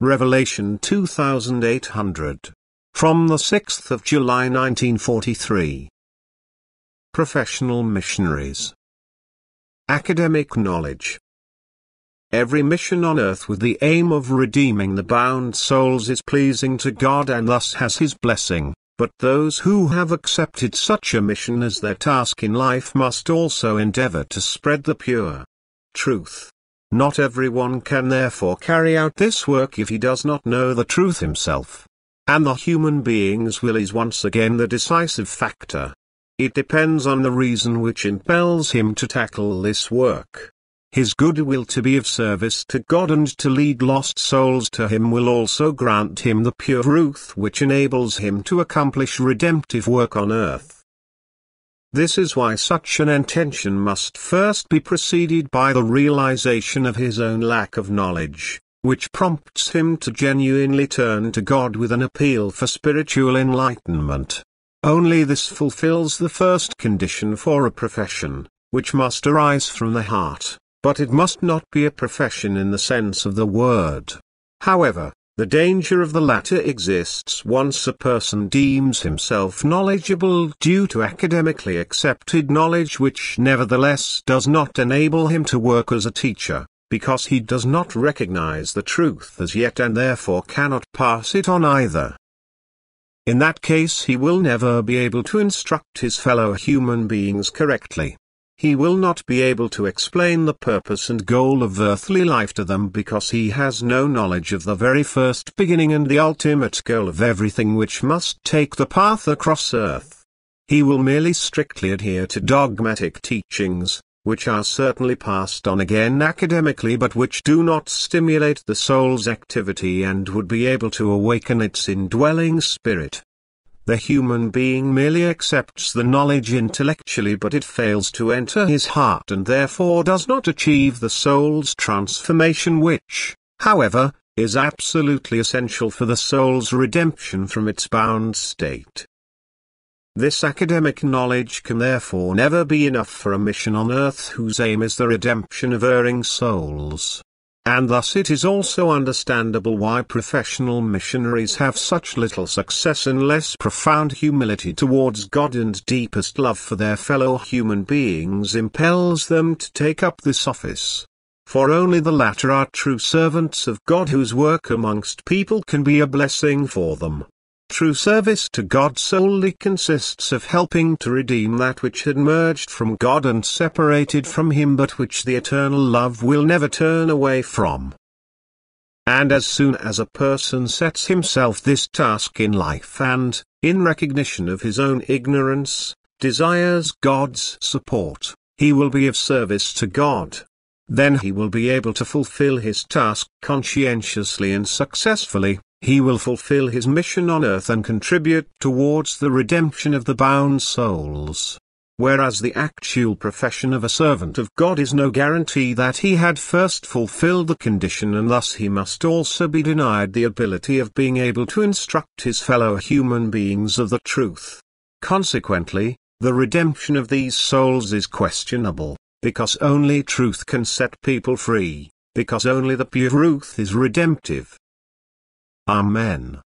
Revelation 2800. From the 6th of July 1943. Professional missionaries. Academic knowledge. Every mission on earth with the aim of redeeming the bound souls is pleasing to God and thus has His blessing, but those who have accepted such a mission as their task in life must also endeavor to spread the pure truth. Not everyone can therefore carry out this work if he does not know the truth himself. And the human being's will is once again the decisive factor. It depends on the reason which impels him to tackle this work. His good will to be of service to God and to lead lost souls to Him will also grant him the pure truth which enables him to accomplish redemptive work on earth. This is why such an intention must first be preceded by the realization of his own lack of knowledge, which prompts him to genuinely turn to God with an appeal for spiritual enlightenment. Only this fulfills the first condition for a profession, which must arise from the heart. But it must not be a profession in the sense of the word. However, the danger of the latter exists once a person deems himself knowledgeable due to academically accepted knowledge which nevertheless does not enable him to work as a teacher, because he does not recognize the truth as yet and therefore cannot pass it on either. In that case he will never be able to instruct his fellow human beings correctly. He will not be able to explain the purpose and goal of earthly life to them because he has no knowledge of the very first beginning and the ultimate goal of everything which must take the path across earth. He will merely strictly adhere to dogmatic teachings, which are certainly passed on again academically but which do not stimulate the soul's activity and would be able to awaken its indwelling spirit. The human being merely accepts the knowledge intellectually but it fails to enter his heart and therefore does not achieve the soul's transformation which, however, is absolutely essential for the soul's redemption from its bound state. This academic knowledge can therefore never be enough for a mission on earth whose aim is the redemption of erring souls. And thus it is also understandable why professional missionaries have such little success unless profound humility towards God and deepest love for their fellow human beings impels them to take up this office. For only the latter are true servants of God whose work amongst people can be a blessing for them. True service to God solely consists of helping to redeem that which had merged from God and separated from Him but which the eternal love will never turn away from. And as soon as a person sets himself this task in life and, in recognition of his own ignorance, desires God's support, he will be of service to God. Then he will be able to fulfill his task conscientiously and successfully. He will fulfill his mission on earth and contribute towards the redemption of the bound souls. Whereas the actual profession of a servant of God is no guarantee that he had first fulfilled the condition and thus he must also be denied the ability of being able to instruct his fellow human beings of the truth. Consequently, the redemption of these souls is questionable, because only truth can set people free, because only the pure truth is redemptive. Amen.